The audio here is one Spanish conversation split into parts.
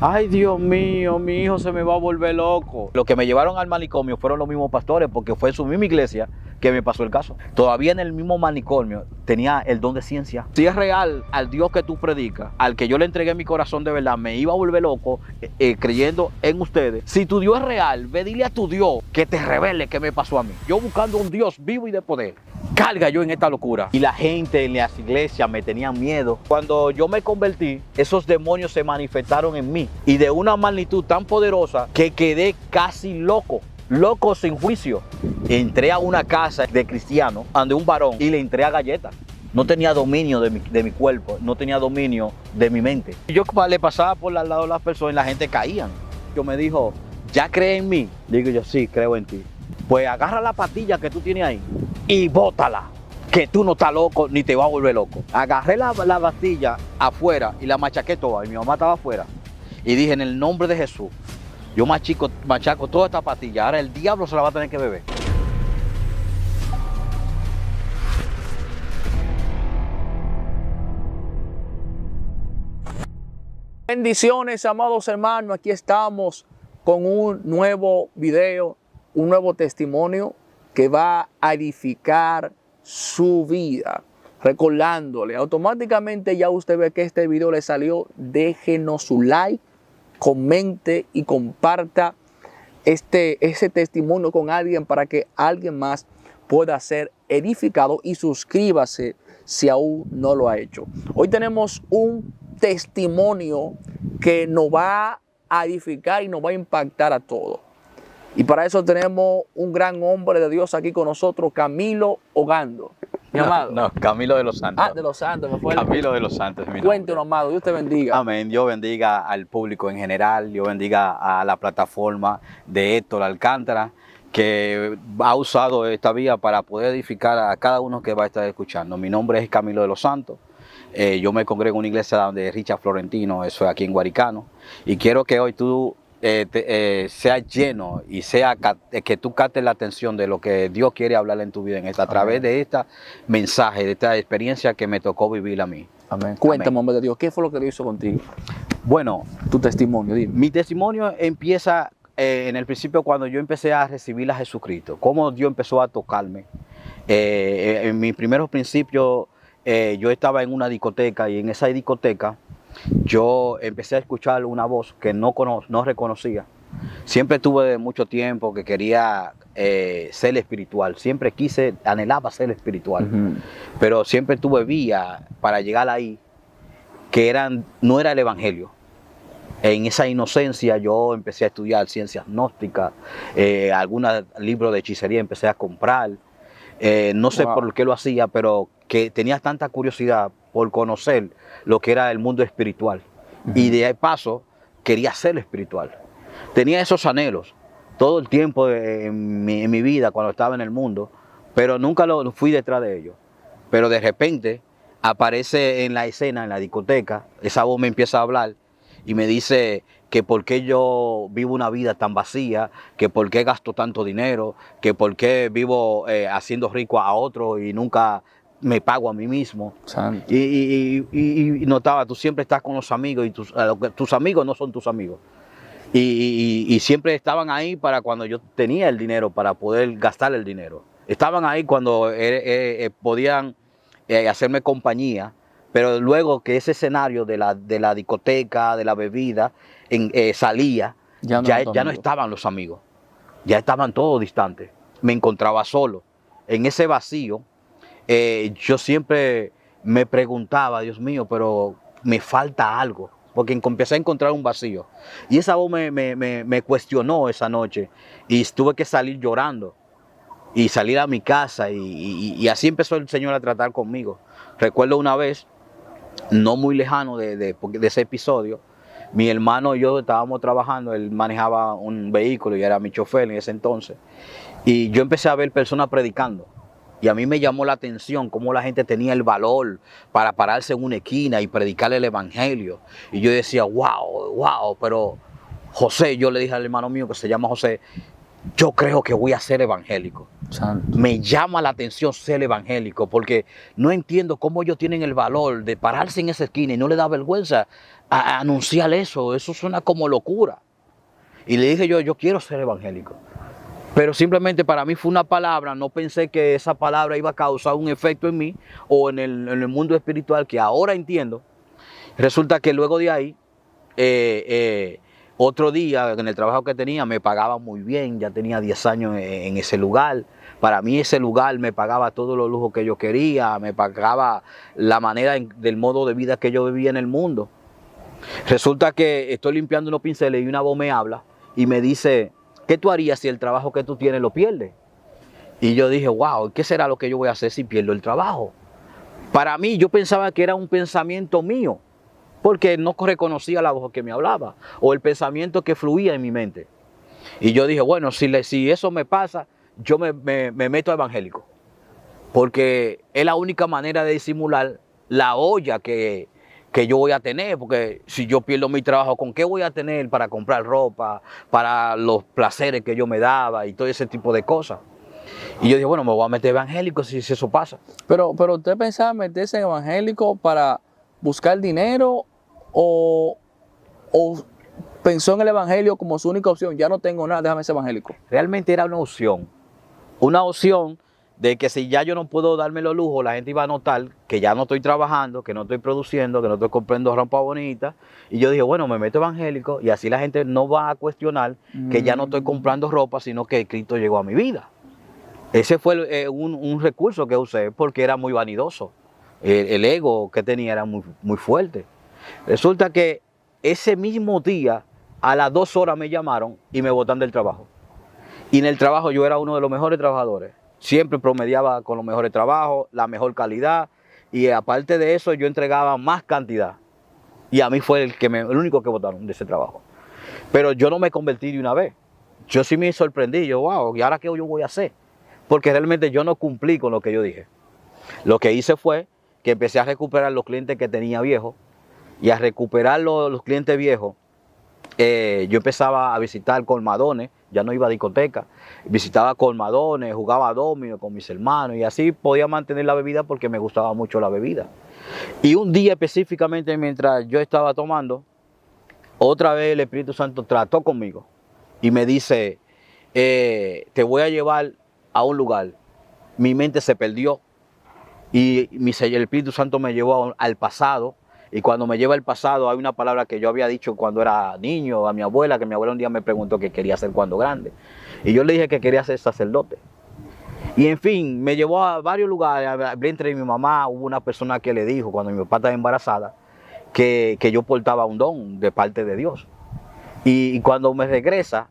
Ay, Dios mío, mi hijo se me va a volver loco. Los que me llevaron al manicomio fueron los mismos pastores, porque fue en su misma iglesia que me pasó el caso. Todavía en el mismo manicomio tenía el don de ciencia. Si es real al Dios que tú predicas, al que yo le entregué mi corazón de verdad, me iba a volver loco creyendo en ustedes. Si tu Dios es real, ve dile a tu Dios que te revele qué me pasó a mí. Yo buscando un Dios vivo y de poder. Carga yo en esta locura. Y la gente en las iglesias me tenía miedo. Cuando yo me convertí, esos demonios se manifestaron en mí. Y de una magnitud tan poderosa que quedé casi loco. Loco sin juicio. Entré a una casa de cristianos, ante un varón, y le entré a galletas. No tenía dominio de mi cuerpo, no tenía dominio de mi mente. Yo le pasaba por al lado de las personas y la gente caían. Yo me dijo, ¿ya crees en mí? Digo yo, sí, creo en ti. Pues agarra la pastilla que tú tienes ahí y bótala, que tú no estás loco ni te vas a volver loco. Agarré la pastilla afuera y la machaqué toda, y mi mamá estaba afuera. Y dije, en el nombre de Jesús, yo machaco toda esta pastilla, ahora el diablo se la va a tener que beber. Bendiciones, amados hermanos, aquí estamos con un nuevo video, un nuevo testimonio que va a edificar su vida. Recordándole, automáticamente ya usted ve que este video le salió, déjenos su like, comente y comparta ese testimonio con alguien para que alguien más pueda ser edificado, y suscríbase si aún no lo ha hecho. Hoy tenemos un testimonio que nos va a edificar y nos va a impactar a todos. Y para eso tenemos un gran hombre de Dios aquí con nosotros, Camilo Ogando. Mi amado. No, Camilo de los Santos. Ah, de los Santos. Me fue Camilo de los Santos. Cuéntenos, amado. Dios te bendiga. Amén. Dios bendiga al público en general. Dios bendiga a la plataforma de Héctor Alcántara, que ha usado esta vía para poder edificar a cada uno que va a estar escuchando. Mi nombre es Camilo de los Santos. Yo me congrego en una iglesia donde Richard Florentino, eso es aquí en Guaricano. Y quiero que hoy tú seas lleno y que tú captes la atención de lo que Dios quiere hablar en tu vida a través de este mensaje, de esta experiencia que me tocó vivir a mí. Amén. Cuéntame, hombre de Dios, ¿qué fue lo que Dios hizo contigo? Bueno, Tu testimonio, dime. Mi testimonio empieza en el principio cuando yo empecé a recibir a Jesucristo. Cómo Dios empezó a tocarme. En mis primeros principios yo estaba en una discoteca, y en esa discoteca yo empecé a escuchar una voz que no reconocía. Siempre tuve mucho tiempo que quería ser espiritual. Siempre anhelaba ser espiritual. Pero siempre tuve vía para llegar ahí que no era el evangelio. En esa inocencia yo empecé a estudiar ciencias gnósticas, algunos libros de hechicería empecé a comprar. No sé por qué lo hacía, pero que tenía tanta curiosidad por conocer lo que era el mundo espiritual. Y de paso quería ser espiritual. Tenía esos anhelos todo el tiempo en mi vida cuando estaba en el mundo, pero nunca lo fui detrás de ellos. Pero de repente aparece en la escena, en la discoteca, esa voz me empieza a hablar y me dice que por qué yo vivo una vida tan vacía, que por qué gasto tanto dinero, que por qué vivo haciendo rico a otro y nunca me pago a mí mismo. Y notaba, tú siempre estás con los amigos y tus amigos no son tus amigos. Y siempre estaban ahí para cuando yo tenía el dinero, para poder gastar el dinero. Estaban ahí cuando podían hacerme compañía. Pero luego que ese escenario de la discoteca, de la bebida, salía, ya no estaban los amigos, ya estaban todos distantes. Me encontraba solo. En ese vacío, yo siempre me preguntaba, Dios mío, pero me falta algo, porque empecé a encontrar un vacío. Y esa voz me cuestionó esa noche y tuve que salir llorando y salir a mi casa y así empezó el Señor a tratar conmigo. Recuerdo una vez, no muy lejano de ese episodio, mi hermano y yo estábamos trabajando, él manejaba un vehículo y era mi chofer en ese entonces, y yo empecé a ver personas predicando, y a mí me llamó la atención cómo la gente tenía el valor para pararse en una esquina y predicar el evangelio, y yo decía, wow, pero José, yo le dije al hermano mío que se llama José, yo creo que voy a ser evangélico. Santo. Me llama la atención ser evangélico porque no entiendo cómo ellos tienen el valor de pararse en esa esquina y no les da vergüenza a anunciar eso suena como locura. Y le dije yo quiero ser evangélico. Pero simplemente para mí fue una palabra, no pensé que esa palabra iba a causar un efecto en mí o en el mundo espiritual que ahora entiendo. Resulta que luego de ahí, otro día en el trabajo que tenía me pagaba muy bien, ya tenía 10 años en ese lugar. Para mí ese lugar me pagaba todos los lujos que yo quería, me pagaba la manera del modo de vida que yo vivía en el mundo. Resulta que estoy limpiando unos pinceles y una voz me habla y me dice, ¿qué tú harías si el trabajo que tú tienes lo pierdes? Y yo dije, wow, ¿qué será lo que yo voy a hacer si pierdo el trabajo? Para mí yo pensaba que era un pensamiento mío, porque no reconocía la voz que me hablaba o el pensamiento que fluía en mi mente. Y yo dije, bueno, si eso me pasa, yo me meto a evangélico, porque es la única manera de disimular la olla que yo voy a tener, porque si yo pierdo mi trabajo, ¿con qué voy a tener para comprar ropa, para los placeres que yo me daba y todo ese tipo de cosas? Y yo dije, bueno, me voy a meter evangélico si eso pasa. Pero usted pensaba meterse en evangélico para buscar dinero o pensó en el evangelio como su única opción. Ya no tengo nada, déjame ser evangélico. Realmente era una opción de que si ya yo no puedo darme los lujos, la gente iba a notar que ya no estoy trabajando, que no estoy produciendo, que no estoy comprando ropa bonita. Y yo dije, bueno, me meto evangélico y así la gente no va a cuestionar que ya no estoy comprando ropa, sino que Cristo llegó a mi vida. Ese fue un recurso que usé porque era muy vanidoso. El ego que tenía era muy, muy fuerte. Resulta que ese mismo día, a las 2 horas me llamaron y me botaron del trabajo. Y en el trabajo yo era uno de los mejores trabajadores. Siempre promediaba con los mejores trabajos, la mejor calidad. Y aparte de eso, yo entregaba más cantidad. Y a mí fue el único que votaron de ese trabajo. Pero yo no me convertí de una vez. Yo sí me sorprendí. Yo, wow, ¿y ahora qué yo voy a hacer? Porque realmente yo no cumplí con lo que yo dije. Lo que hice fue que empecé a recuperar los clientes que tenía viejos. Y a recuperar los clientes viejos, yo empezaba a visitar colmadones, ya no iba a discoteca, visitaba colmadones, jugaba domino con mis hermanos y así podía mantener la bebida porque me gustaba mucho la bebida. Y un día específicamente mientras yo estaba tomando, otra vez el Espíritu Santo trató conmigo y me dice, te voy a llevar a un lugar. Mi mente se perdió y el Espíritu Santo me llevó al pasado. Y cuando me lleva al pasado hay una palabra que yo había dicho cuando era niño a mi abuela, que mi abuela un día me preguntó qué quería hacer cuando grande. Y yo le dije que quería ser sacerdote. Y en fin, me llevó a varios lugares. Hablé entre mi mamá, hubo una persona que le dijo cuando mi papá estaba embarazada que yo portaba un don de parte de Dios. Y cuando me regresa,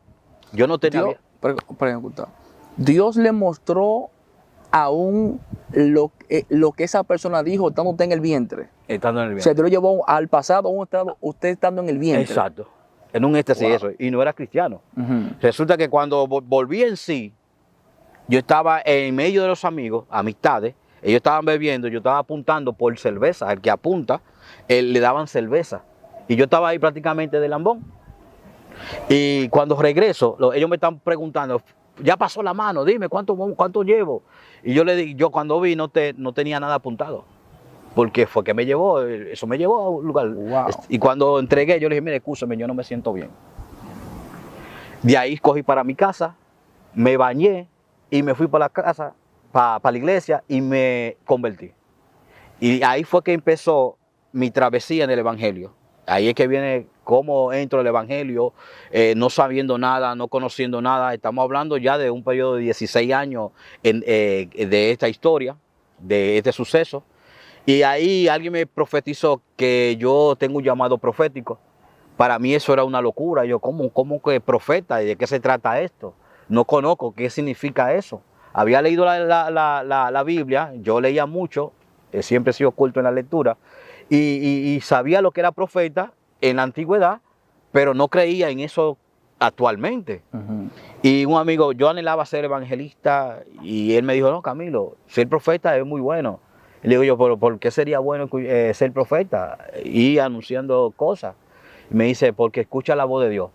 yo no tenía... Dios le mostró aún lo que esa persona dijo estando usted en el vientre. Estando en el vientre. O sea, Dios lo llevó al pasado, usted estando en el vientre. Exacto. En un éxtasis eso. Y no era cristiano. Resulta que cuando volví en sí, yo estaba en medio de los amigos, amistades, ellos estaban bebiendo, yo estaba apuntando por cerveza. Al que apunta, le daban cerveza. Y yo estaba ahí prácticamente de lambón. Y cuando regreso, ellos me están preguntando, ya pasó la mano, dime cuánto llevo. Y yo le dije, yo cuando vi no tenía nada apuntado. Porque fue que eso me llevó a un lugar. Wow. Y cuando entregué, yo le dije, mire, escúchame, yo no me siento bien. De ahí cogí para mi casa, me bañé y me fui para la casa, para la iglesia y me convertí. Y ahí fue que empezó mi travesía en el evangelio. Ahí es que viene cómo entro al evangelio, no sabiendo nada, no conociendo nada. Estamos hablando ya de un periodo de 16 años de esta historia, de este suceso. Y ahí alguien me profetizó que yo tengo un llamado profético. Para mí eso era una locura. Yo, ¿cómo que profeta? ¿Y de qué se trata esto? No conozco qué significa eso. Había leído la Biblia, yo leía mucho, siempre he sido oculto en la lectura, y sabía lo que era profeta en la antigüedad, pero no creía en eso actualmente. Y un amigo, yo anhelaba ser evangelista, y él me dijo, no, Camilo, ser profeta es muy bueno. Y le digo yo, pero ¿por qué sería bueno ser profeta y anunciando cosas? Y me dice, porque escucha la voz de Dios.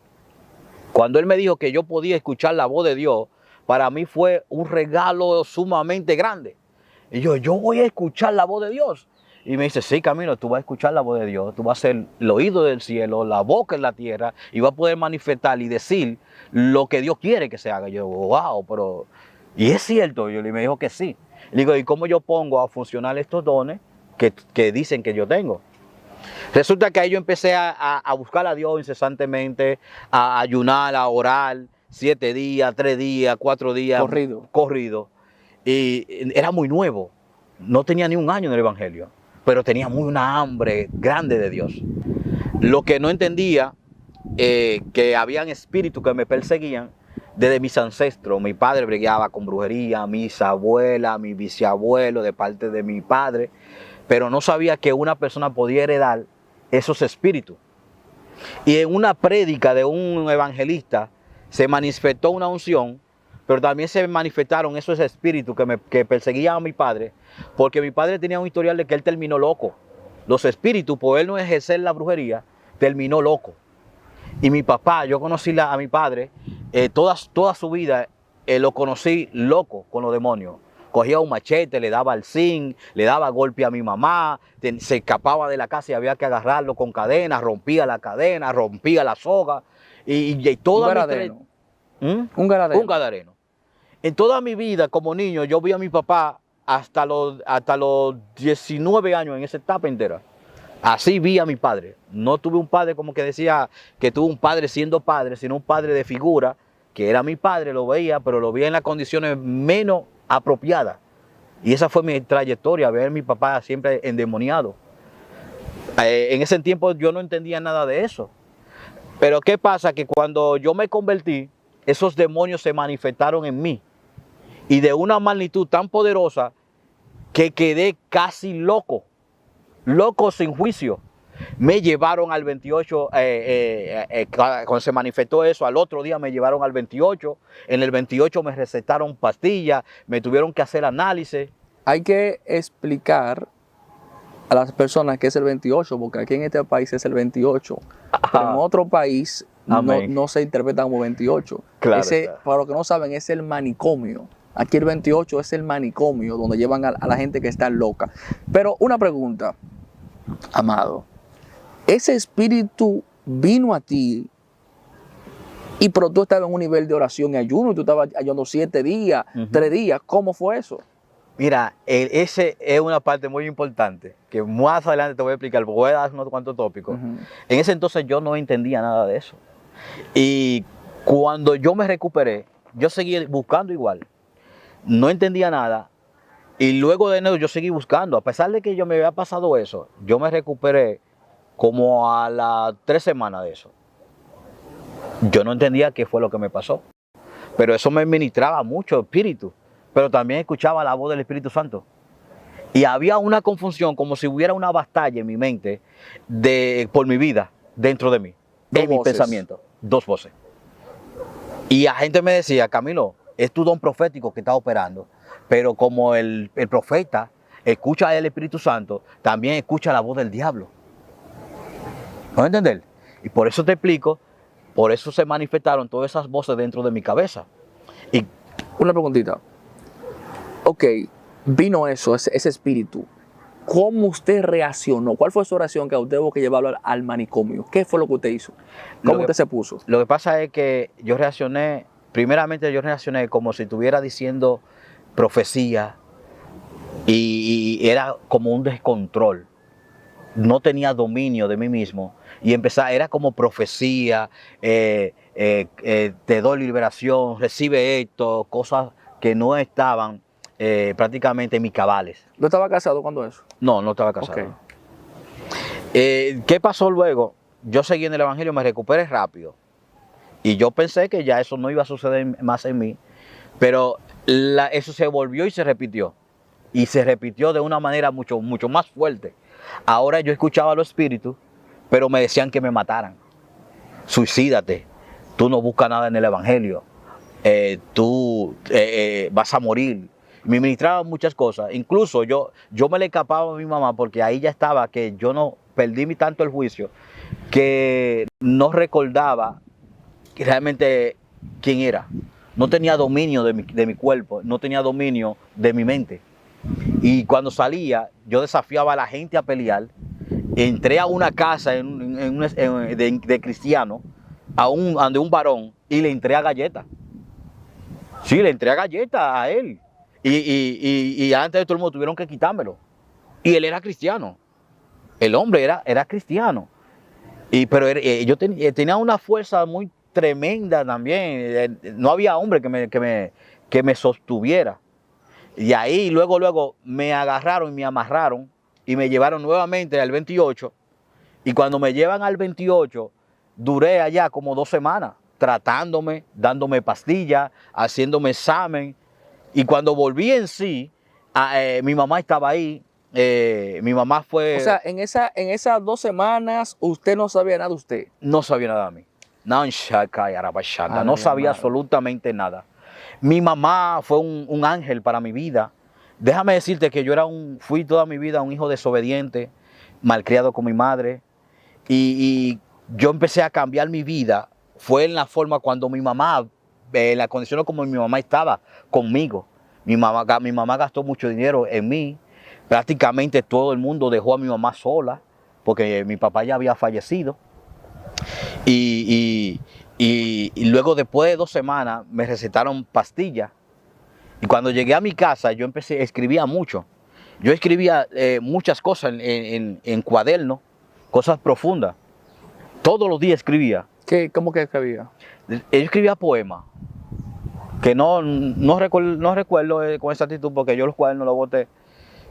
Cuando él me dijo que yo podía escuchar la voz de Dios, para mí fue un regalo sumamente grande. Y yo voy a escuchar la voz de Dios. Y me dice, sí, Camilo, tú vas a escuchar la voz de Dios, tú vas a ser el oído del cielo, la boca en la tierra, y vas a poder manifestar y decir lo que Dios quiere que se haga. Yo, wow, pero... Y es cierto, y me dijo que sí. Le digo, ¿y cómo yo pongo a funcionar estos dones que dicen que yo tengo? Resulta que ahí yo empecé a buscar a Dios incesantemente, a ayunar, a orar, 7 días, 3 días, 4 días. Corrido. Y era muy nuevo. No tenía ni un año en el Evangelio, pero tenía muy una hambre grande de Dios. Lo que no entendía, que habían espíritus que me perseguían desde mis ancestros. Mi padre brigaba con brujería, mis abuelas, mi bisabuelo de parte de mi padre, pero no sabía que una persona podía heredar esos espíritus. Y en una prédica de un evangelista se manifestó una unción, pero también se manifestaron esos espíritus que perseguían a mi padre, porque mi padre tenía un historial de que él terminó loco. Los espíritus, por él no ejercer la brujería, terminó loco. Y mi papá, yo conocí a mi padre, toda su vida lo conocí loco con los demonios. Cogía un machete, le daba al zinc, le daba golpe a mi mamá, se escapaba de la casa y había que agarrarlo con cadenas, rompía la cadena, rompía la soga. Y toda un gadareno. Un gadareno. En toda mi vida como niño yo vi a mi papá hasta los 19 años en esa etapa entera. Así vi a mi padre. No tuve un padre como que decía que tuve un padre siendo padre, sino un padre de figura, que era mi padre, lo veía, pero lo veía en las condiciones menos apropiadas. Y esa fue mi trayectoria, ver a mi papá siempre endemoniado. En ese tiempo yo no entendía nada de eso. Pero ¿qué pasa? Que cuando yo me convertí, esos demonios se manifestaron en mí. Y de una magnitud tan poderosa que quedé casi loco sin juicio. Me llevaron al 28, cuando se manifestó eso, al otro día me llevaron al 28. En el 28 me recetaron pastillas, me tuvieron que hacer análisis. Hay que explicar a las personas que es el 28, porque aquí en este país es el 28. Pero en otro país no se interpreta como 28. Claro, para los que no saben, es el manicomio. Aquí el 28 es el manicomio, donde llevan a la gente que está loca. Pero una pregunta, amado. Ese espíritu vino a ti, pero tú estabas en un nivel de oración y ayuno, y tú estabas ayunando 7 días, 3 días. ¿Cómo fue eso? Mira, ese es una parte muy importante, que más adelante te voy a explicar, porque voy a dar unos cuantos tópicos. En ese entonces yo no entendía nada de eso. Y cuando yo me recuperé, yo seguí buscando igual. No entendía nada. Y luego de enero yo seguí buscando. A pesar de que yo me había pasado eso, yo me recuperé como a las 3 semanas de eso. Yo no entendía qué fue lo que me pasó. Pero eso me ministraba mucho espíritu. Pero también escuchaba la voz del Espíritu Santo. Y había una confusión, como si hubiera una batalla en mi mente por mi vida, dentro de mí, en mi pensamiento. 2 voces. Y la gente me decía, Camilo, es tu don profético que está operando. Pero como el profeta escucha al Espíritu Santo, también escucha la voz del diablo. ¿No vas a entender? Y por eso te explico, por eso se manifestaron todas esas voces dentro de mi cabeza. Y una preguntita. Ok, vino ese espíritu. ¿Cómo usted reaccionó? ¿Cuál fue su oración que usted tuvo que llevarlo al manicomio? ¿Qué fue lo que usted hizo? ¿Cómo usted se puso? Lo que pasa es que yo reaccioné, primeramente yo reaccioné como si estuviera diciendo profecía y era como un descontrol. No tenía dominio de mí mismo y era como profecía, te doy liberación, recibe esto, cosas que no estaban prácticamente en mis cabales. ¿No estaba casado cuando eso? No estaba casado. Okay. ¿Qué pasó luego? Yo seguí en el Evangelio, me recuperé rápido y yo pensé que ya eso no iba a suceder más en mí, pero eso se volvió y se repitió de una manera mucho más fuerte. Ahora yo escuchaba a los espíritus, pero me decían que me mataran. Suicídate, tú no buscas nada en el Evangelio, tú vas a morir. Me ministraban muchas cosas. Incluso yo me le escapaba a mi mamá porque ahí ya estaba que yo no perdí tanto el juicio que no recordaba realmente quién era. No tenía dominio de mi cuerpo, no tenía dominio de mi mente. Y cuando salía, yo desafiaba a la gente a pelear. Entré a una casa de cristiano, de un varón, y le entré a galletas. Sí, le entré a galletas a él. Y antes de todo el mundo tuvieron que quitármelo. Y él era cristiano. El hombre era cristiano. Pero yo tenía una fuerza muy tremenda también. No había hombre que me sostuviera. Y ahí luego me agarraron y me amarraron y me llevaron nuevamente al 28. Y cuando me llevan al 28, duré allá como 2 semanas tratándome, dándome pastillas, haciéndome examen. Y cuando volví en sí, mi mamá estaba ahí. Mi mamá fue... O sea, en esas 2 semanas, usted no sabía nada de usted. No sabía nada de mí. No sabía absolutamente nada. Mi mamá fue un ángel para mi vida. Déjame decirte que fui toda mi vida un hijo desobediente, malcriado con mi madre. Y yo empecé a cambiar mi vida. Fue en la forma cuando mi mamá, en la condición como mi mamá estaba conmigo. Mi mamá gastó mucho dinero en mí. Prácticamente todo el mundo dejó a mi mamá sola, porque mi papá ya había fallecido. Y luego, después de 2 semanas, me recetaron pastillas. Y cuando llegué a mi casa, yo escribía mucho. Yo escribía muchas cosas en cuadernos, cosas profundas. Todos los días escribía. ¿Cómo que escribía? Yo escribía poemas, que no recuerdo con exactitud, porque yo los cuadernos los boté.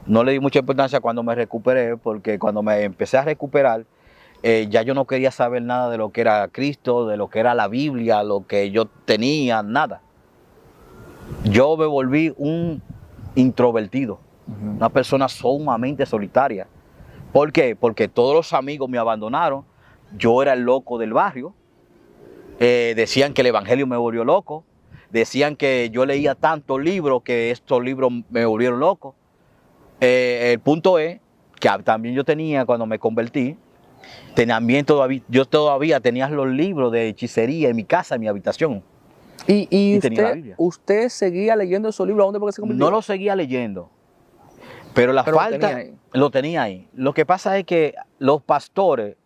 No le di mucha importancia cuando me recuperé, porque cuando me empecé a recuperar, ya yo no quería saber nada de lo que era Cristo, de lo que era la Biblia, lo que yo tenía, nada. Yo me volví un introvertido, una persona sumamente solitaria. ¿Por qué? Porque todos los amigos me abandonaron. Yo era el loco del barrio. Decían que el evangelio me volvió loco. Decían que yo leía tantos libros que estos libros me volvieron loco. El punto es que también yo tenía, cuando me convertí, yo todavía tenía los libros de hechicería en mi casa, en mi habitación. ¿Y usted seguía leyendo esos libros? ¿A dónde se convirtió? No los seguía leyendo, pero lo tenía ahí. Lo que pasa es que los pastores,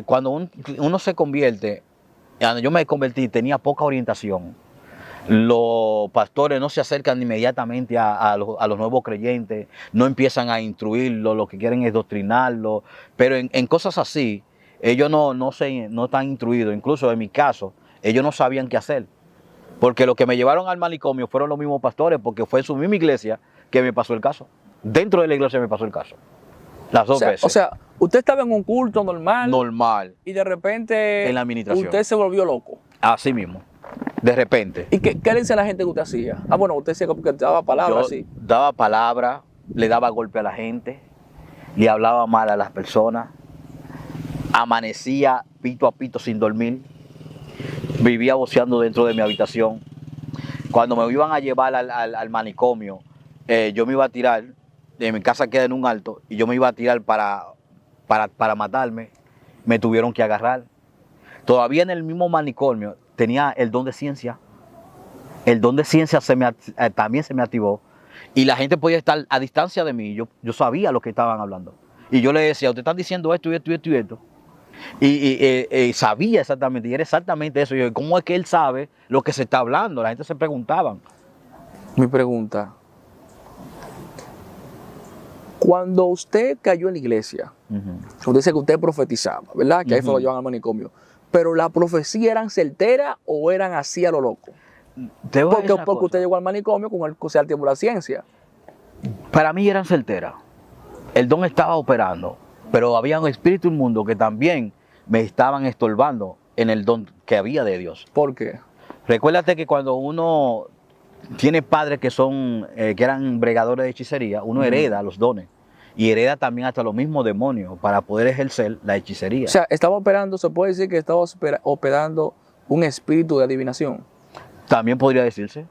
cuando uno se convierte, cuando yo me convertí, tenía poca orientación. Los pastores no se acercan inmediatamente a los nuevos creyentes, no empiezan a instruirlos, lo que quieren es doctrinarlos, pero en cosas así, ellos no están instruidos. Incluso en mi caso, ellos no sabían qué hacer, porque los que me llevaron al manicomio fueron los mismos pastores, porque fue en su misma iglesia que me pasó el caso. Dentro de la iglesia me pasó el caso, las 2 veces. O sea, usted estaba en un culto normal. Normal. Y de repente en la administración, usted se volvió loco. Así mismo. De repente. ¿Y qué le dice a la gente que usted hacía? Bueno, usted decía que daba palabras así. Daba palabras, le daba golpe a la gente, le hablaba mal a las personas, amanecía pito a pito sin dormir, vivía voceando dentro de mi habitación. Cuando me iban a llevar al manicomio, yo me iba a tirar, de mi casa queda en un alto, y yo me iba a tirar para matarme. Me tuvieron que agarrar. Todavía en el mismo manicomio tenía el don de ciencia. El don de ciencia también se me activó. Y la gente podía estar a distancia de mí. Yo sabía lo que estaban hablando. Y yo le decía, ustedes están diciendo esto y esto y esto y esto. Y sabía exactamente, y era exactamente eso. Y yo, ¿cómo es que él sabe lo que se está hablando? La gente se preguntaban. Mi pregunta. Cuando usted cayó en la iglesia, usted dice que usted profetizaba, ¿verdad? Que ahí fue lo llevan al manicomio. Pero ¿las profecías eran certeras o eran así a lo loco? Porque usted llegó al manicomio con el tiempo de la ciencia. Para mí eran certeras. El don estaba operando, pero había un espíritu inmundo que también me estaban estorbando en el don que había de Dios. ¿Por qué? Recuérdate que cuando uno tiene padres que eran bregadores de hechicería, uno hereda los dones. Y hereda también hasta los mismos demonios para poder ejercer la hechicería. O sea, estaba operando, se puede decir que estaba operando un espíritu de adivinación. También podría decirse.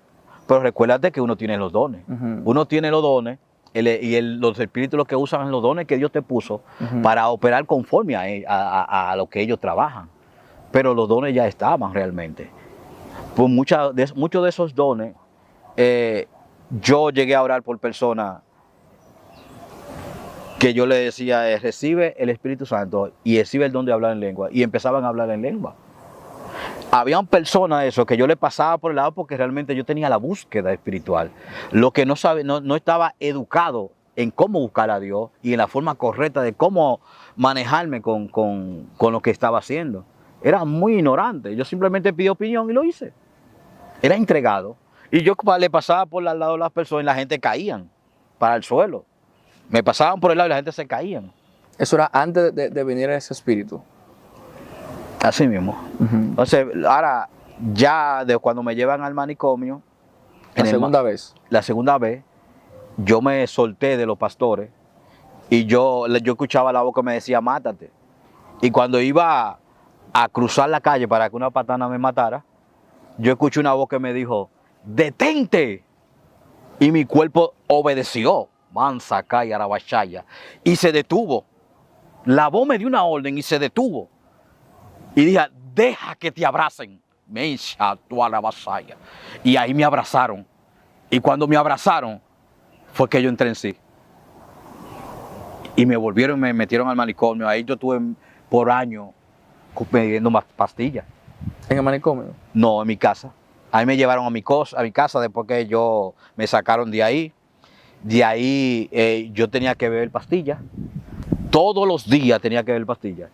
Pero recuérdate que uno tiene los dones. Uno tiene los dones los espíritus lo que usan los dones que Dios te puso para operar conforme a lo que ellos trabajan. Pero los dones ya estaban realmente. Pues muchos de esos dones, yo llegué a orar por personas que yo le decía, recibe el Espíritu Santo y recibe el don de hablar en lengua. Y empezaban a hablar en lengua. Habían personas eso que yo le pasaba por el lado porque realmente yo tenía la búsqueda espiritual. Lo que no estaba educado en cómo buscar a Dios y en la forma correcta de cómo manejarme con lo que estaba haciendo. Era muy ignorante. Yo simplemente pedí opinión y lo hice. Era entregado. Y yo le pasaba por al lado de las personas y la gente caían para el suelo. Me pasaban por el lado y la gente se caían. Eso era antes de venir a ese espíritu. Así mismo. Entonces, ahora, ya de cuando me llevan al manicomio. La segunda vez. La segunda vez, yo me solté de los pastores y yo escuchaba la voz que me decía, mátate. Y cuando iba a cruzar la calle para que una patana me matara, yo escuché una voz que me dijo, detente. Y mi cuerpo obedeció, mansa, calla, arabachaya, y se detuvo. La voz me dio una orden y se detuvo. Y dije, deja que te abracen. Me hice tu arabachaya. Y ahí me abrazaron. Y cuando me abrazaron, fue que yo entré en sí. Y me metieron al manicomio. Ahí yo estuve por años pidiendo más pastillas. ¿En el manicomio? No, en mi casa. Ahí me llevaron a mi casa después que me sacaron de ahí. De ahí yo tenía que beber pastillas. Todos los días tenía que beber pastillas.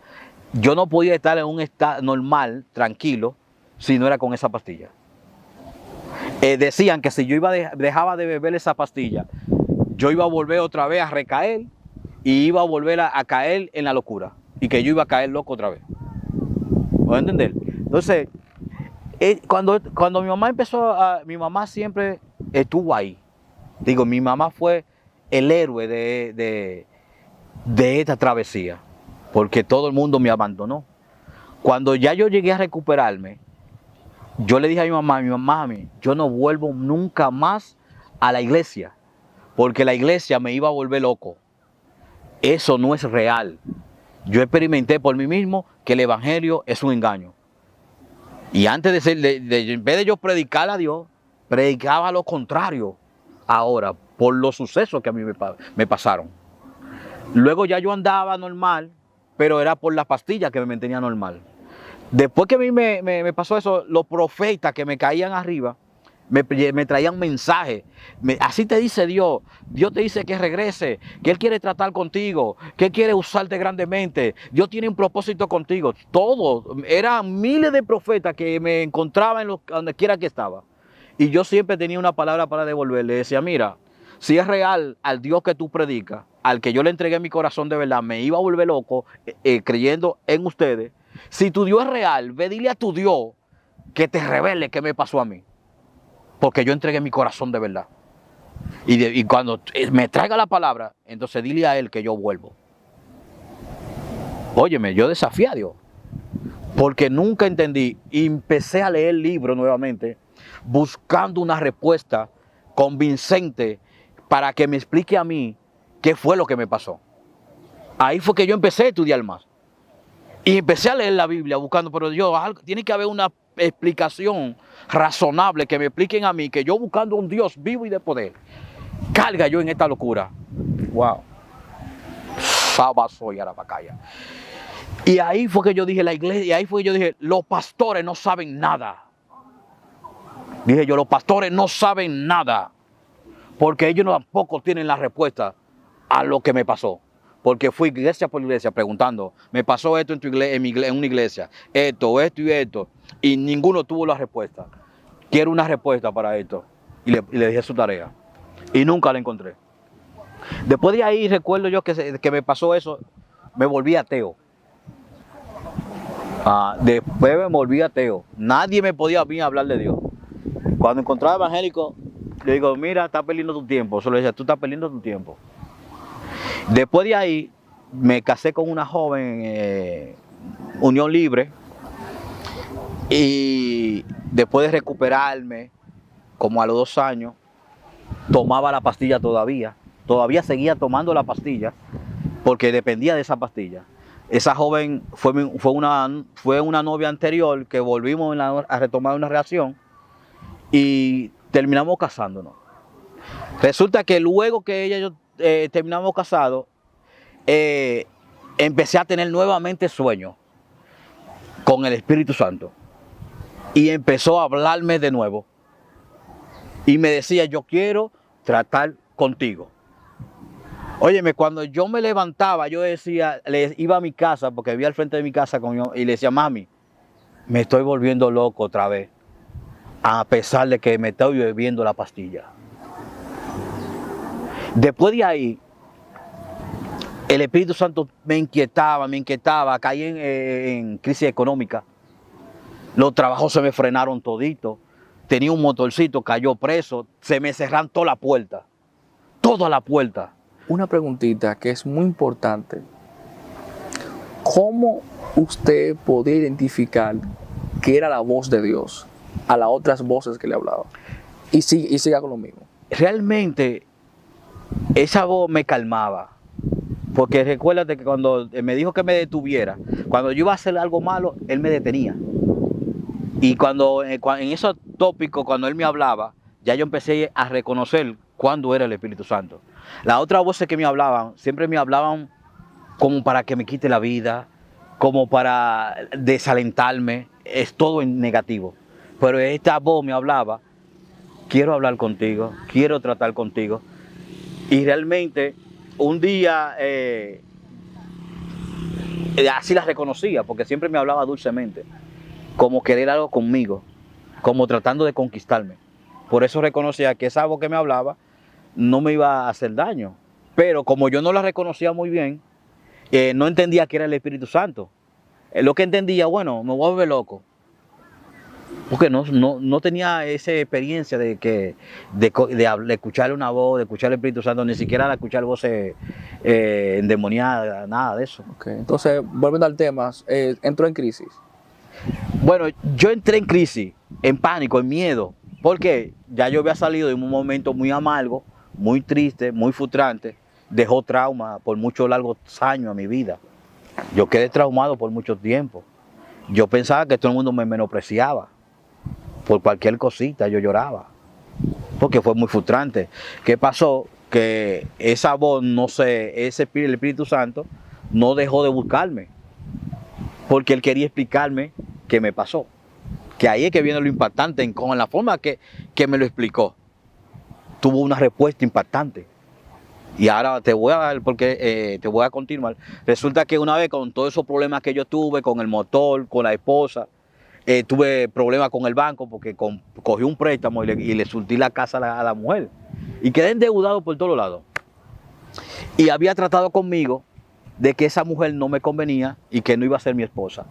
Yo no podía estar en un estado normal, tranquilo, si no era con esa pastilla. Decían que si yo dejaba de beber esa pastilla, yo iba a volver otra vez a recaer y iba a volver a caer en la locura. Y que yo iba a caer loco otra vez. ¿Puedo entender? Entonces, cuando mi mamá mi mamá siempre estuvo ahí. Digo, mi mamá fue el héroe de esta travesía, porque todo el mundo me abandonó. Cuando ya yo llegué a recuperarme, yo le dije a mi mamá, yo no vuelvo nunca más a la iglesia, porque la iglesia me iba a volver loco. Eso no es real. Yo experimenté por mí mismo que el evangelio es un engaño. Y antes en vez de yo predicar a Dios, predicaba lo contrario. Ahora, por los sucesos que a mí me pasaron. Luego ya yo andaba normal, pero era por las pastillas que me mantenía normal. Después que a mí me pasó eso, los profetas que me caían arriba, me traían mensajes. Así te dice Dios. Dios te dice que regrese, que Él quiere tratar contigo, que Él quiere usarte grandemente. Dios tiene un propósito contigo. Todo. Eran miles de profetas que me encontraban donde quiera que estaba. Y yo siempre tenía una palabra para devolverle. Decía, mira, si es real al Dios que tú predicas, al que yo le entregué mi corazón de verdad, me iba a volver loco creyendo en ustedes. Si tu Dios es real, ve, dile a tu Dios que te revele qué me pasó a mí. Porque yo entregué mi corazón de verdad. Y cuando me traiga la palabra, entonces dile a Él que yo vuelvo. Óyeme, yo desafié a Dios. Porque nunca entendí. Y empecé a leer el libro nuevamente, buscando una respuesta convincente para que me explique a mí qué fue lo que me pasó. Ahí fue que yo empecé a estudiar más. Y empecé a leer la Biblia buscando, pero Dios, tiene que haber una explicación razonable que me expliquen a mí, que yo buscando un Dios vivo y de poder, carga yo en esta locura. Wow. Sabasoy Arabacaya. Y ahí fue que yo dije, la iglesia, y ahí fue que yo dije, los pastores no saben nada. Dije yo, los pastores no saben nada, porque ellos tampoco tienen la respuesta a lo que me pasó. Porque fui iglesia por iglesia preguntando, me pasó esto en una iglesia, esto y esto, y ninguno tuvo la respuesta. Quiero una respuesta para esto. Y le dije su tarea. Y nunca la encontré. Después de ahí recuerdo yo que me pasó eso, me volví ateo. Después me volví ateo. Nadie me podía a mí hablar de Dios. Cuando encontraba evangélico, le digo, mira, estás perdiendo tu tiempo. Solo decía, tú estás perdiendo tu tiempo. Después de ahí, me casé con una joven, unión libre, y después de recuperarme, como a los 2 años, tomaba la pastilla todavía seguía tomando la pastilla, porque dependía de esa pastilla. Esa joven fue una novia anterior que volvimos a retomar una relación y terminamos casándonos. Resulta que luego que ella y yo terminamos casados, empecé a tener nuevamente sueños con el Espíritu Santo. Y empezó a hablarme de nuevo. Y me decía, yo quiero tratar contigo. Óyeme, cuando yo me levantaba, yo decía, le iba a mi casa, porque vivía al frente de mi casa y le decía, mami, me estoy volviendo loco otra vez, a pesar de que me estoy bebiendo la pastilla. Después de ahí, el Espíritu Santo me inquietaba, caí en crisis económica. Los trabajos se me frenaron toditos. Tenía un motorcito, cayó preso, se me cerraron toda la puerta. Una preguntita que es muy importante. ¿Cómo usted podía identificar que era la voz de Dios a las otras voces que le hablaba? Y siga con lo mismo. Realmente, esa voz me calmaba. Porque recuérdate que cuando me dijo que me detuviera, cuando yo iba a hacer algo malo, él me detenía. Y cuando en esos tópicos, cuando él me hablaba, ya yo empecé a reconocer cuándo era el Espíritu Santo. Las otras voces que me hablaban, siempre me hablaban como para que me quite la vida, como para desalentarme, es todo en negativo. Pero esta voz me hablaba, quiero hablar contigo, quiero tratar contigo. Y realmente un día así la reconocía, porque siempre me hablaba dulcemente, como querer algo conmigo, como tratando de conquistarme. Por eso reconocía que esa voz que me hablaba no me iba a hacer daño. Pero como yo no la reconocía muy bien, no entendía que era el Espíritu Santo. Lo que entendía, bueno, me voy a volver loco. Porque no tenía esa experiencia de escuchar una voz, de escuchar el Espíritu Santo, ni siquiera de escuchar voces endemoniadas, nada de eso. Okay. Entonces, volviendo al tema, entró en crisis. Bueno, yo entré en crisis, en pánico, en miedo, porque ya yo había salido de un momento muy amargo, muy triste, muy frustrante, dejó trauma por muchos largos años a mi vida. Yo quedé traumado por mucho tiempo. Yo pensaba que todo el mundo me menospreciaba. Por cualquier cosita yo lloraba, porque fue muy frustrante. ¿Qué pasó? Que esa voz, el Espíritu Santo no dejó de buscarme, porque él quería explicarme qué me pasó. Que ahí es que viene lo impactante, con la forma que me lo explicó. Tuvo una respuesta impactante. Y ahora te voy a dar, porque te voy a continuar. Resulta que una vez con todos esos problemas que yo tuve, con el motor, con la esposa, tuve problemas con el banco porque cogí un préstamo y le surtí la casa a la mujer. Y quedé endeudado por todos lados. Y había tratado conmigo de que esa mujer no me convenía y que no iba a ser mi esposa.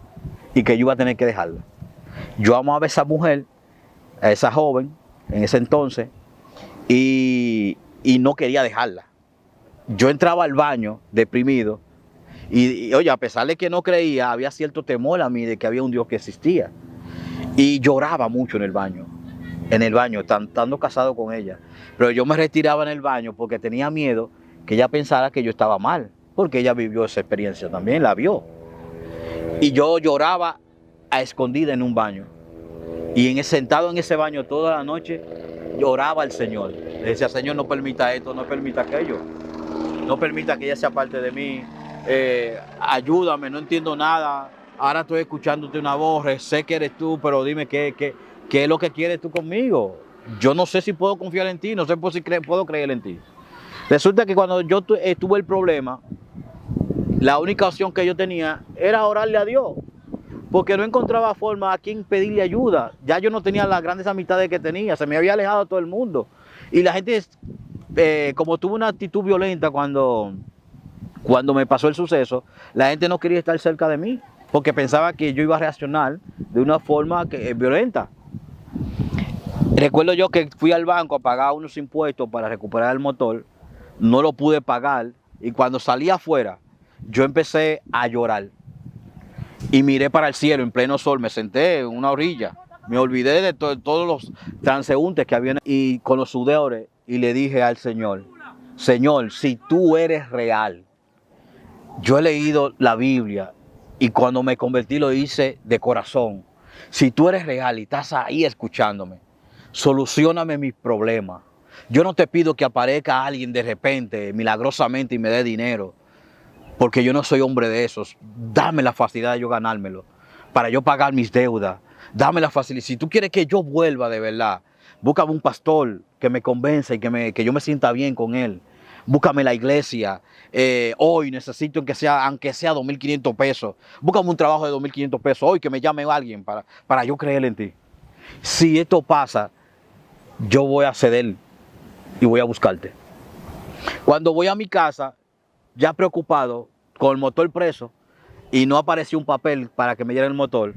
Y que yo iba a tener que dejarla. Yo amaba a esa mujer, a esa joven, en ese entonces, y no quería dejarla. Yo entraba al baño deprimido y oye, a pesar de que no creía, había cierto temor a mí de que había un Dios que existía. Y lloraba mucho en el baño, estando casado con ella. Pero yo me retiraba en el baño porque tenía miedo que ella pensara que yo estaba mal, porque ella vivió esa experiencia también, la vio. Y yo lloraba a escondida en un baño. Y sentado en ese baño toda la noche, lloraba al Señor. Le decía, Señor, no permita esto, no permita aquello. No permita que ella sea parte de mí. Ayúdame, no entiendo nada. Ahora estoy escuchándote una voz, sé que eres tú, pero dime qué es lo que quieres tú conmigo. Yo no sé si puedo confiar en ti, no sé si puedo creer en ti. Resulta que cuando yo tuve el problema, la única opción que yo tenía era orarle a Dios, porque no encontraba forma a quien pedirle ayuda. Ya yo no tenía las grandes amistades que tenía, se me había alejado todo el mundo. Y la gente, como tuve una actitud violenta cuando me pasó el suceso, la gente no quería estar cerca de mí, porque pensaba que yo iba a reaccionar de una forma violenta. Recuerdo yo que fui al banco a pagar unos impuestos para recuperar el motor, no lo pude pagar, y cuando salí afuera, yo empecé a llorar. Y miré para el cielo en pleno sol, me senté en una orilla, me olvidé de todos los transeúntes que habían, y con los sudores, y le dije al Señor, Señor, si tú eres real, yo he leído la Biblia y cuando me convertí lo hice de corazón. Si tú eres real y estás ahí escuchándome, solucióname mis problemas. Yo no te pido que aparezca alguien de repente, milagrosamente, y me dé dinero. porque yo no soy hombre de esos. Dame la facilidad de yo ganármelo, para yo pagar mis deudas. Dame la facilidad. Si tú quieres que yo vuelva de verdad, búscame un pastor que me convenza y que yo me sienta bien con él. Búscame la iglesia. Hoy necesito aunque sea 2.500 pesos. Búscame un trabajo de 2.500 pesos. Hoy que me llame alguien para yo creer en ti. Si esto pasa, yo voy a ceder y voy a buscarte. Cuando voy a mi casa, ya preocupado, con el motor preso, y no apareció un papel para que me diera el motor,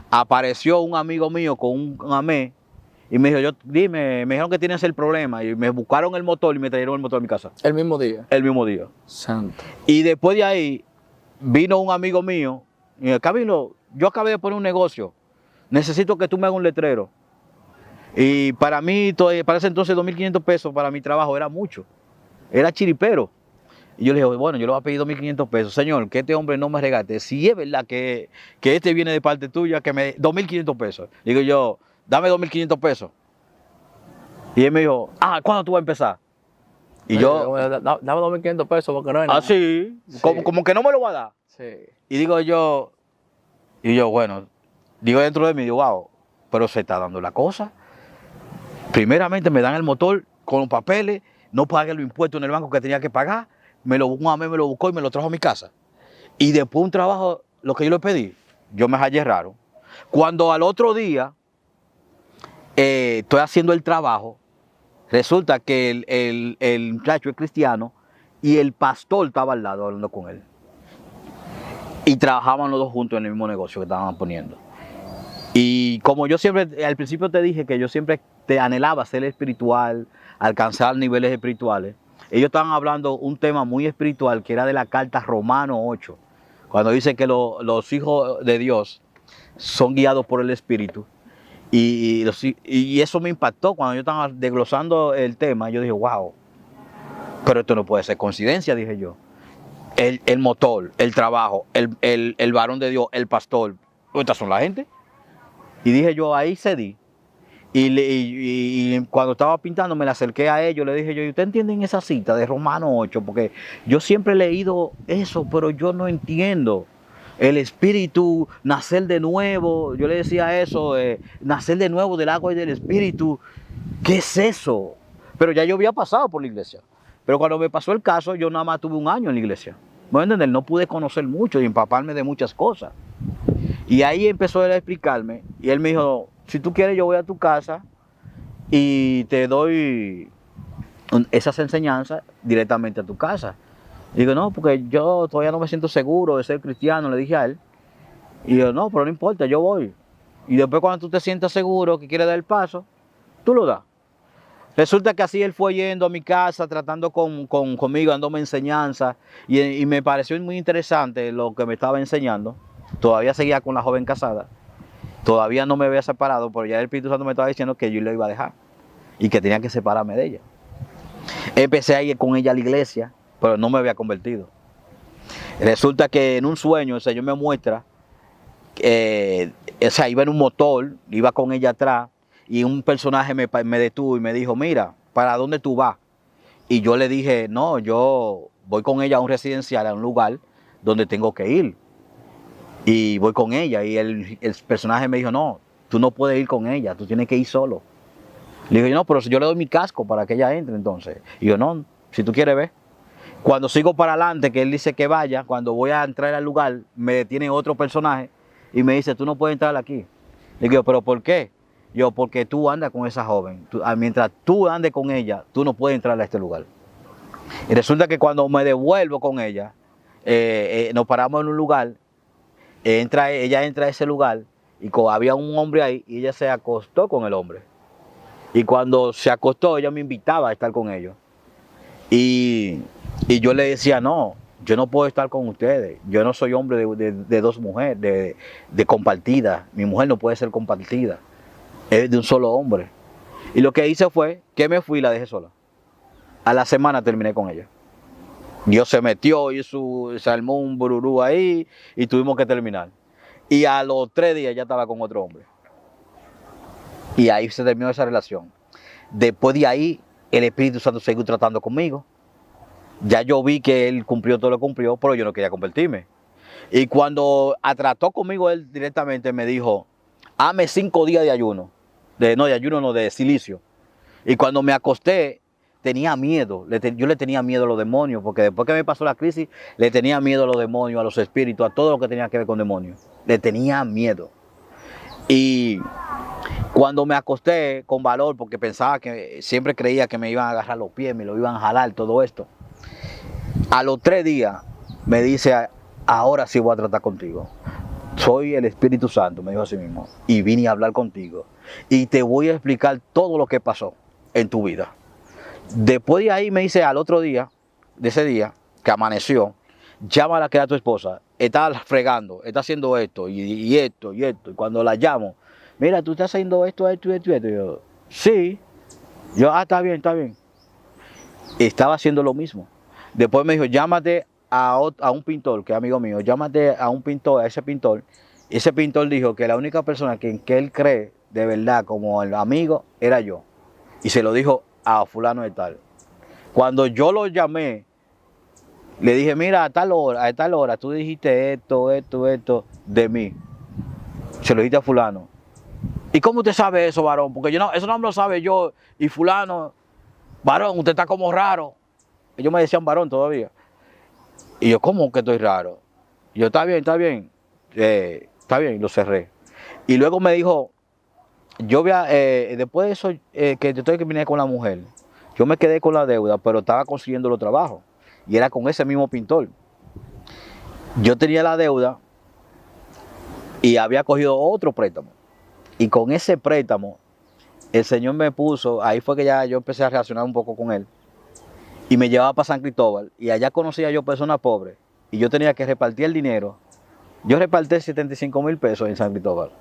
apareció un amigo mío con un AME y me dijo, me dijeron que tienes el problema, y me buscaron el motor y me trajeron el motor a mi casa. El mismo día. El mismo día. Santo. Y después de ahí, vino un amigo mío y me dijo, Camilo, yo acabé de poner un negocio, necesito que tú me hagas un letrero. Y para mí, para ese entonces 2.500 pesos para mi trabajo era mucho, era chiripero. Y yo le dije, bueno, yo le voy a pedir 2.500 pesos. Señor, que este hombre no me regate. Si es verdad que este viene de parte tuya, que me 2.500 pesos. Digo yo, dame 2.500 pesos. Y él me dijo, ¿cuándo tú vas a empezar? Y yo, Dame 2.500 pesos porque no es nada. sí. Como que no me lo va a dar. Sí. Y digo yo, bueno, digo dentro de mí, digo, wow, pero se está dando la cosa. Primeramente me dan el motor con los papeles, no pagué los impuestos en el banco que tenía que pagar, un AME me lo buscó y me lo trajo a mi casa. Y después un trabajo, lo que yo le pedí, yo me hallé raro. Cuando al otro día estoy haciendo el trabajo, resulta que el muchacho es cristiano y el pastor estaba al lado hablando con él. Y trabajaban los dos juntos en el mismo negocio que estaban poniendo. Y como yo siempre, al principio te dije que yo siempre te anhelaba ser espiritual, alcanzar niveles espirituales, ellos estaban hablando un tema muy espiritual que era de la carta Romanos 8, cuando dice que los hijos de Dios son guiados por el Espíritu. Y eso me impactó cuando yo estaba desglosando el tema. Yo dije, wow, pero esto no puede ser coincidencia, dije yo. El motor, el trabajo, el varón de Dios, el pastor, estas son la gente. Y dije yo, ahí cedí. Y cuando estaba pintando me la acerqué a ellos, le dije yo, ¿y ustedes entienden esa cita de Romanos 8? Porque yo siempre he leído eso, pero yo no entiendo. El espíritu, nacer de nuevo, yo le decía eso, nacer de nuevo del agua y del espíritu. ¿Qué es eso? Pero ya yo había pasado por la iglesia. Pero cuando me pasó el caso, yo nada más tuve un año en la iglesia. ¿Me entiendes? No pude conocer mucho y empaparme de muchas cosas. Y ahí empezó él a explicarme y él me dijo, si tú quieres yo voy a tu casa y te doy esas enseñanzas directamente a tu casa. Y digo, no, porque yo todavía no me siento seguro de ser cristiano, le dije a él. Y yo, no, pero no importa, yo voy. Y después cuando tú te sientas seguro que quieres dar el paso, tú lo das. Resulta que así él fue yendo a mi casa, tratando conmigo, dándome enseñanzas. Y me pareció muy interesante lo que me estaba enseñando. Todavía seguía con la joven casada. Todavía no me había separado, pero ya el Espíritu Santo me estaba diciendo que yo le iba a dejar. Y que tenía que separarme de ella. Empecé a ir con ella a la iglesia, pero no me había convertido. Resulta que en un sueño el Señor me muestra, iba en un motor, iba con ella atrás, y un personaje me detuvo y me dijo, mira, ¿para dónde tú vas? Y yo le dije, no, yo voy con ella a un residencial, a un lugar donde tengo que ir. Y voy con ella. Y el personaje me dijo, no, tú no puedes ir con ella, tú tienes que ir solo. Le dije, no, pero si yo le doy mi casco para que ella entre entonces. Y yo, no, si tú quieres ver. Cuando sigo para adelante, que él dice que vaya, cuando voy a entrar al lugar, me detiene otro personaje y me dice, tú no puedes entrar aquí. Le digo, ¿pero por qué? Yo, porque tú andas con esa joven. Mientras tú andes con ella, tú no puedes entrar a este lugar. Y resulta que cuando me devuelvo con ella, nos paramos en un lugar, ella entra a ese lugar y había un hombre ahí y ella se acostó con el hombre. Y cuando se acostó, ella me invitaba a estar con ellos. Y yo le decía, no, yo no puedo estar con ustedes. Yo no soy hombre de dos mujeres, de compartida. Mi mujer no puede ser compartida. Es de un solo hombre. Y lo que hice fue que me fui y la dejé sola. A la semana terminé con ella. Dios se metió y se armó un bururú ahí y tuvimos que terminar. Y a los 3 días ya estaba con otro hombre. Y ahí se terminó esa relación. Después de ahí, el Espíritu Santo siguió tratando conmigo. Ya yo vi que él cumplió todo lo que cumplió, pero yo no quería convertirme. Y cuando trató conmigo él directamente, me dijo, hazme 5 días de ayuno. De ayuno no, de silicio. Y cuando me acosté, tenía miedo. Yo le tenía miedo a los demonios, porque después que me pasó la crisis, le tenía miedo a los demonios, a los espíritus, a todo lo que tenía que ver con demonios. Le tenía miedo. Y cuando me acosté con valor, porque pensaba que siempre creía que me iban a agarrar los pies, me lo iban a jalar, todo esto. A los 3 días me dice, ahora sí voy a tratar contigo. Soy el Espíritu Santo, me dijo así mismo, y vine a hablar contigo. Y te voy a explicar todo lo que pasó en tu vida. Después de ahí me dice al otro día, de ese día, que amaneció, llámala a que era tu esposa, está fregando, está haciendo esto y esto y esto. Y cuando la llamo, mira, tú estás haciendo esto, esto y esto y esto. Y yo, sí. Yo, está bien, está bien. Estaba haciendo lo mismo. Después me dijo, llámate a un pintor, que es amigo mío, llámate a un pintor, a ese pintor. Y ese pintor dijo que la única persona que él cree de verdad como el amigo era yo. Y se lo dijo a fulano de tal. Cuando yo lo llamé, le dije, mira, a tal hora, tú dijiste esto de mí. Se lo dijiste a fulano. ¿Y cómo usted sabe eso, varón? Porque yo no, eso no me lo sabe yo. Y fulano, varón, usted está como raro. Ellos me decían varón todavía. Y yo, ¿cómo que estoy raro? Y yo, está bien, está bien, lo cerré. Y luego me dijo, yo voy a, después de eso, que yo estoy que vine con la mujer, yo me quedé con la deuda, pero estaba consiguiendo los trabajos. Y era con ese mismo pintor. Yo tenía la deuda y había cogido otro préstamo. Y con ese préstamo, el Señor me puso, ahí fue que ya yo empecé a reaccionar un poco con él. Y me llevaba para San Cristóbal. Y allá conocía yo personas pobres. Y yo tenía que repartir el dinero. Yo repartí 75,000 pesos en San Cristóbal.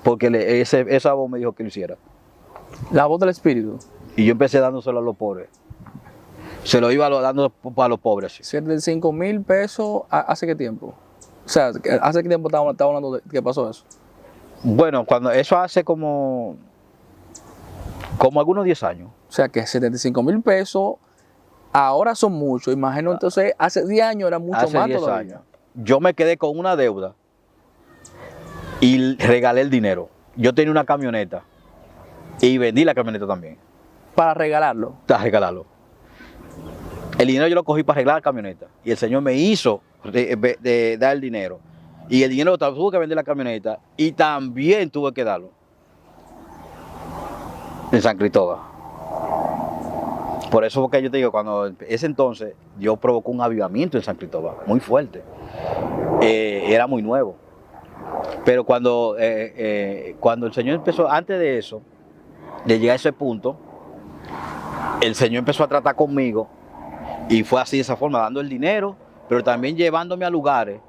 Porque esa voz me dijo que lo hiciera. La voz del Espíritu. Y yo empecé dándoselo a los pobres. Se lo iba dando para los pobres. 75,000 pesos, ¿hace qué tiempo? O sea, ¿hace qué tiempo estaba hablando de que pasó eso? Bueno, cuando eso hace como algunos 10 años. O sea, que 75,000 pesos ahora son muchos. Imagino entonces, hace 10 años era mucho Hace más 10 todavía. años. Yo me quedé con una deuda y regalé el dinero. Yo tenía una camioneta y vendí la camioneta también. Para regalarlo. Para regalarlo. El dinero yo lo cogí para arreglar la camioneta y el Señor me hizo de dar el dinero. Y el dinero tuve que vender la camioneta y también tuve que darlo en San Cristóbal. Por eso porque yo te digo, cuando ese entonces Dios provocó un avivamiento en San Cristóbal, muy fuerte. Era muy nuevo. Pero cuando el Señor empezó, antes de eso, de llegar a ese punto, el Señor empezó a tratar conmigo y fue así de esa forma, dando el dinero, pero también llevándome a lugares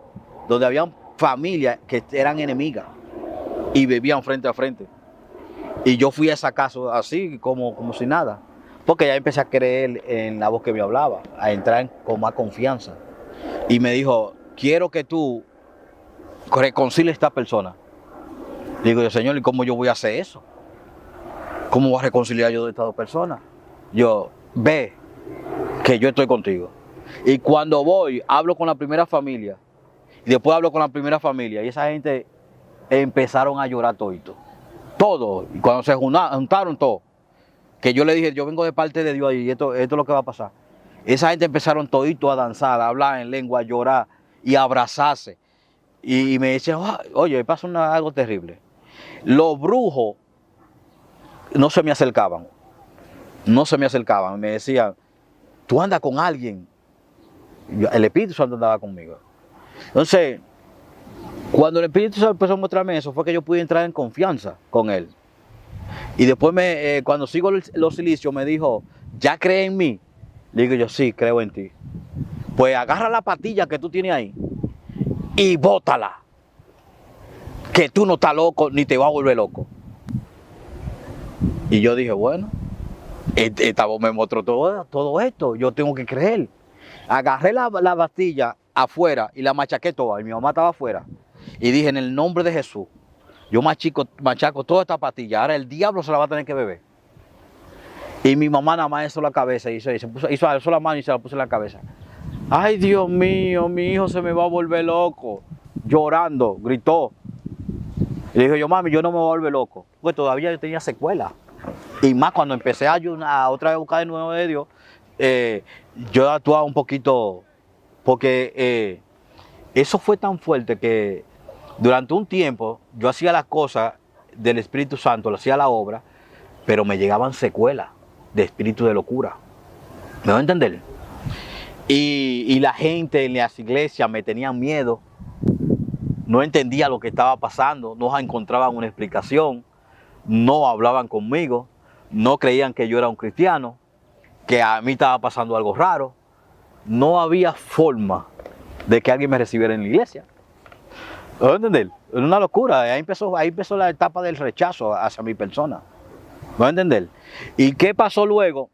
donde había familias que eran enemigas y vivían frente a frente. Y yo fui a esa casa así, como si nada. Porque ya empecé a creer en la voz que me hablaba, a entrar con más confianza. Y me dijo, quiero que tú reconcilies a esta persona. Digo yo, Señor, ¿y cómo yo voy a hacer eso? ¿Cómo voy a reconciliar yo de estas dos personas? Yo, ve que yo estoy contigo. Y cuando voy, hablo con la primera familia. Y después hablo con la primera familia. Y esa gente empezaron a llorar todito. Todo. Y cuando se juntaron todos, que yo le dije, yo vengo de parte de Dios y esto es lo que va a pasar. Esa gente empezaron todito a danzar, a hablar en lengua, a llorar y a abrazarse. Y me decían, oye, pasa algo terrible. Los brujos no se me acercaban. Me decían, tú andas con alguien. El Espíritu Santo andaba conmigo. Entonces, cuando el Espíritu Santo empezó a mostrarme eso, fue que yo pude entrar en confianza con él. Y después, cuando sigo los silicios, me dijo, ¿ya crees en mí? Le digo yo, sí, creo en ti. Pues agarra la patilla que tú tienes ahí y bótala. Que tú no estás loco ni te vas a volver loco. Y yo dije, bueno, esta voz me mostró todo esto, yo tengo que creer. Agarré la pastilla afuera y la machaqué toda, y mi mamá estaba afuera. Y dije, en el nombre de Jesús, yo machaco toda esta pastilla, ahora el diablo se la va a tener que beber. Y mi mamá nada más hizo la cabeza, hizo la mano y se la puso en la cabeza. Ay, Dios mío, mi hijo se me va a volver loco. Llorando, gritó. Y le dije yo, mami, yo no me voy a volver loco. Pues todavía yo tenía secuelas. Y más cuando empecé a ayunar, otra vez a buscar de nuevo de Dios, yo actuaba un poquito, porque eso fue tan fuerte que durante un tiempo yo hacía las cosas del Espíritu Santo, lo hacía la obra, pero me llegaban secuelas de espíritu de locura. ¿Me van a entender? Y la gente en las iglesias me tenían miedo, no entendía lo que estaba pasando, no encontraban una explicación, no hablaban conmigo, no creían que yo era un cristiano, que a mí estaba pasando algo raro. No había forma de que alguien me recibiera en la iglesia. ¿Me van a entender? Era una locura. Ahí empezó la etapa del rechazo hacia mi persona. ¿Me van a entender? ¿Y qué pasó luego?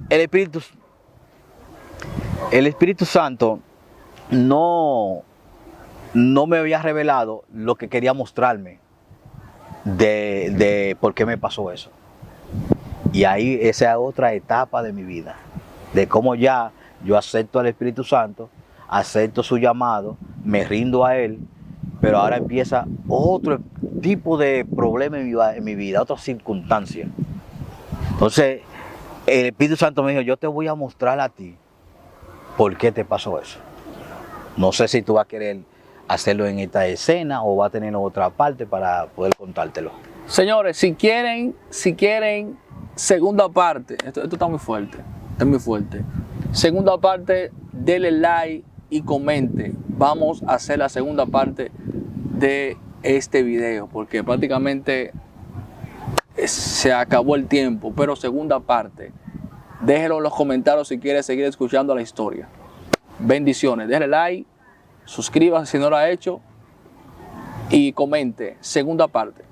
El Espíritu Santo no me había revelado lo que quería mostrarme de por qué me pasó eso. Y ahí esa es otra etapa de mi vida, de cómo ya yo acepto al Espíritu Santo, acepto su llamado, me rindo a Él, pero ahora empieza otro tipo de problema en mi vida, otra circunstancia. Entonces, el Espíritu Santo me dijo, yo te voy a mostrar a ti por qué te pasó eso. No sé si tú vas a querer hacerlo en esta escena o va a tener otra parte para poder contártelo. Señores, si quieren segunda parte, esto está muy fuerte, es muy fuerte. Segunda parte, denle like y comente. Vamos a hacer la segunda parte de este video, porque prácticamente se acabó el tiempo, pero segunda parte. Déjenlo en los comentarios si quieren seguir escuchando la historia. Bendiciones, denle like, suscríbase si no lo ha hecho y comente. Segunda parte.